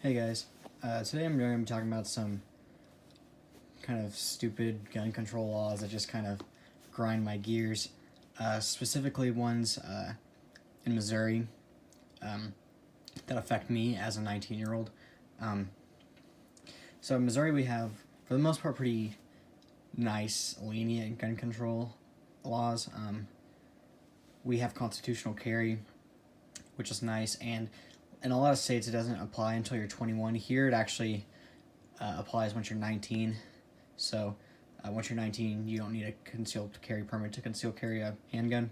Hey guys, today I'm going to be talking about some kind of stupid gun control laws that just kind of grind my gears, specifically ones in Missouri that affect me as a 19-year-old. So in Missouri we have, for the most part, pretty nice, lenient gun control laws. We have constitutional carry, which is nice, and in a lot of states it doesn't apply until you're 21. Here it actually applies once you're 19. So once you're 19, you don't need a concealed carry permit to conceal carry a handgun,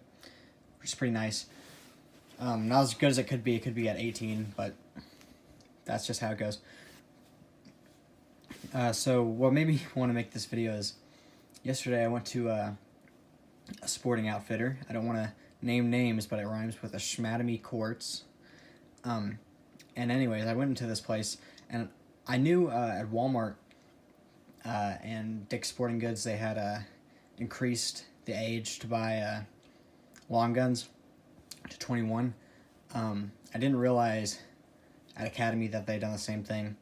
which is pretty nice. Not as good as it could be at 18, but that's just how it goes. So what made me want to make this video is, yesterday I went to a sporting outfitter. I don't want to name names, but it rhymes with a Schmatamy Quartz. And anyways, I went into this place, and I knew at Walmart and Dick's Sporting Goods they had increased the age to buy long guns to 21. I didn't realize at Academy that they'd done the same thing.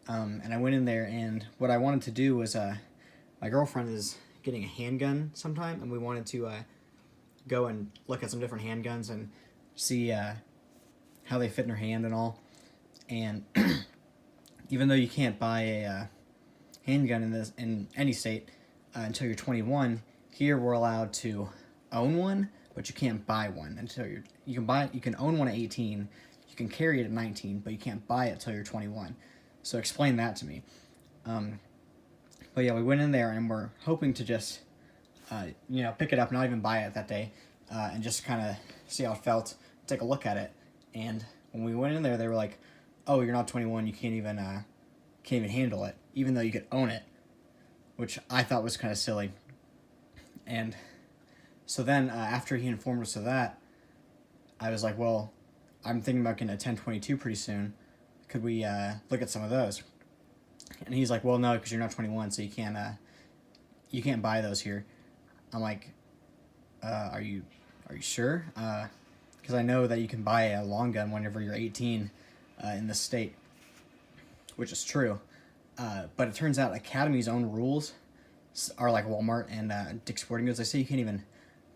And I went in there, and what I wanted to do was, my girlfriend is getting a handgun sometime, and we wanted to go and look at some different handguns and see how they fit in her hand and all. And even though you can't buy a handgun in any state until you're 21, here we're allowed to own one, but you can't buy one until you can own one at 18, you can carry it at 19, but you can't buy it until you're 21. So explain that to me. But yeah, we went in there and we're hoping to just pick it up, not even buy it that day, and just kind of see how it felt, take a look at it. And when we went in there, they were like, "Oh, you're not 21. You can't even handle it, even though you could own it," which I thought was kind of silly. And so then after he informed us of that, I was like, "Well, I'm thinking about getting a 1022 pretty soon. Could we look at some of those?" And he's like, "Well, no, because you're not 21, so you can't buy those here." I'm like, "Are you sure?" Because I know that you can buy a long gun whenever you're 18 in this state, which is true. But it turns out Academy's own rules are like Walmart and Dick's Sporting Goods. They say you can't even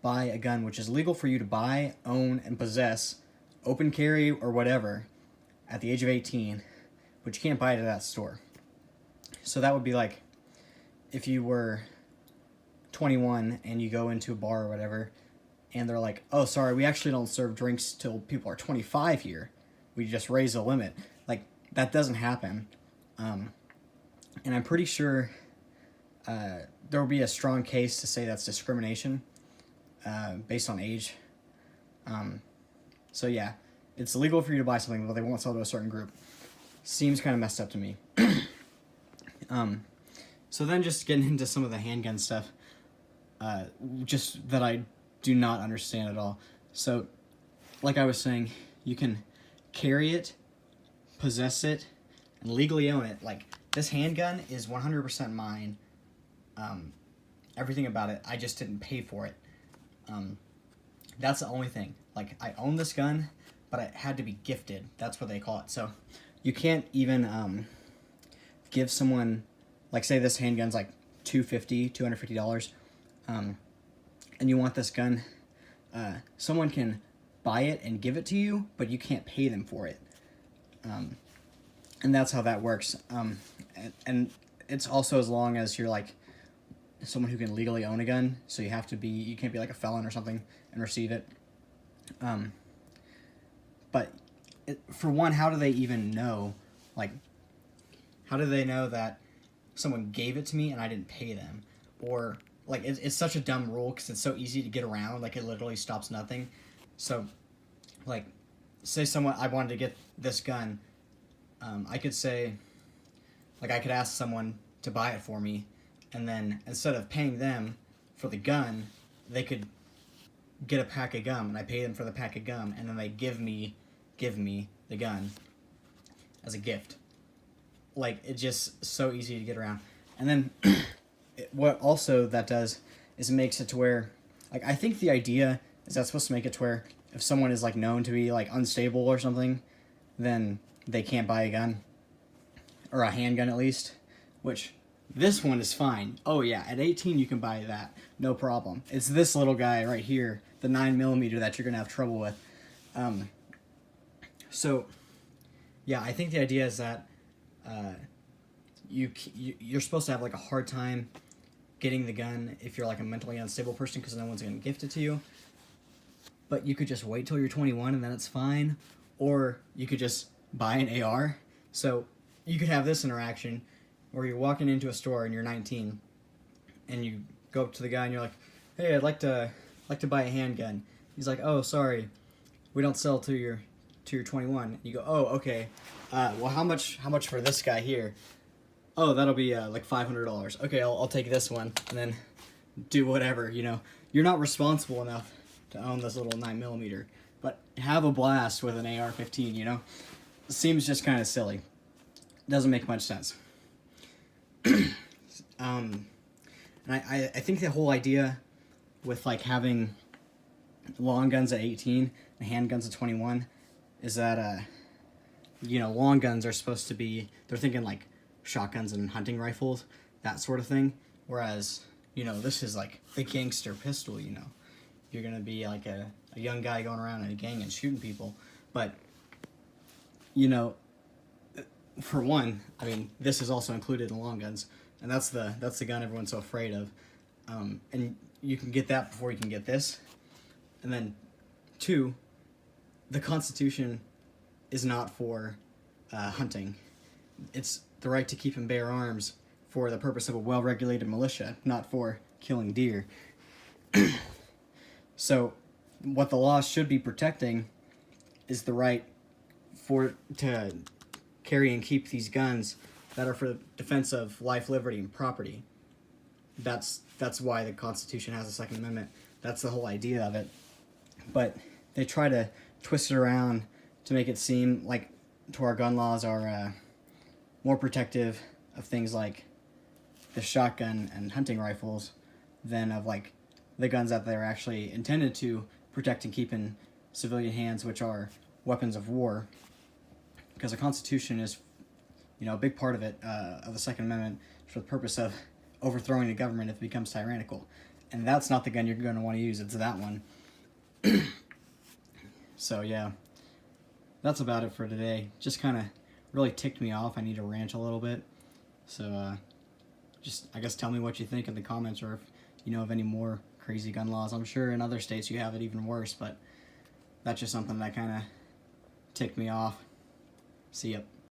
buy a gun which is legal for you to buy, own, and possess, open carry, or whatever, at the age of 18, but you can't buy it at that store. So that would be like if you were 21 and you go into a bar or whatever, and they're like, "Oh, sorry, we actually don't serve drinks till people are 25 here. We just raise the limit." Like, that doesn't happen. And I'm pretty sure there will be a strong case to say that's discrimination based on age. So yeah, it's illegal for you to buy something, but they won't sell to a certain group. Seems kind of messed up to me. So then just getting into some of the handgun stuff, just that I do not understand at all. So, like I was saying, you can carry it, possess it, and legally own it. Like, this handgun is 100% mine. Everything about it, I just didn't pay for it. That's the only thing. Like, I own this gun, but it had to be gifted. That's what they call it. So, you can't even give someone, like, say this handgun's like $250, and you want this gun, someone can buy it and give it to you, but you can't pay them for it. And that's how that works. And it's also as long as you're like someone who can legally own a gun, so you can't be like a felon or something and receive it. But for one, how do they even know? Like, how do they know that someone gave it to me and I didn't pay them? Or, like, it's such a dumb rule because it's so easy to get around. Like, it literally stops nothing. So, like, say I wanted to get this gun. I could say, like, I could ask someone to buy it for me, and then instead of paying them for the gun, they could get a pack of gum, and I pay them for the pack of gum, and then they give me the gun as a gift. Like, it's just so easy to get around. And then what also that does is it makes it to where, like, I think the idea is that's supposed to make it to where if someone is like known to be like unstable or something, then they can't buy a gun. or a handgun at least, which this one is fine. Oh yeah, at 18 you can buy that, no problem. It's this little guy right here, the 9mm, that you're gonna have trouble with. So yeah, I think the idea is that you're supposed to have like a hard time getting the gun if you're like a mentally unstable person, because no one's gonna gift it to you. But you could just wait till you're 21 and then it's fine, or you could just buy an AR. So you could have this interaction where you're walking into a store and you're 19, and you go up to the guy and you're like, "Hey, I'd like to buy a handgun." He's like, "Oh, sorry, we don't sell till you're 21." You go, "Oh, okay. Well, how much for this guy here?" "Oh, that'll be like $500. Okay, I'll take this one," and then do whatever. You know, you're not responsible enough to own this little 9mm, but have a blast with an AR-15. You know, seems just kind of silly. Doesn't make much sense. And I think the whole idea with like having long guns at 18 and handguns at 21 is that you know, long guns are supposed to be, they're thinking like shotguns and hunting rifles, that sort of thing, whereas, you know, this is like the gangster pistol. You know, you're gonna be like a young guy going around in a gang and shooting people. But you know, for one, I mean, this is also included in long guns, and that's the gun everyone's so afraid of. And you can get that before you can get this. And then, two, the Constitution is not for hunting. It's the right to keep and bear arms for the purpose of a well-regulated militia, not for killing deer. So, what the law should be protecting is the right to carry and keep these guns that are for the defense of life, liberty, and property. That's why the Constitution has a Second Amendment. That's the whole idea of it. But they try to twist it around to make it seem like our gun laws are more protective of things like the shotgun and hunting rifles than of like the guns that they're actually intended to protect and keep in civilian hands, which are weapons of war. Because the Constitution is, you know, a big part of it, of the Second Amendment, for the purpose of overthrowing the government if it becomes tyrannical. And that's not the gun you're going to want to use, it's that one. So, yeah, that's about it for today. Just kind of really ticked me off. I need to rant a little bit. So, just, I guess, tell me what you think in the comments, or if you know of any more crazy gun laws. I'm sure in other states you have it even worse, but that's just something that kind of ticked me off. See ya.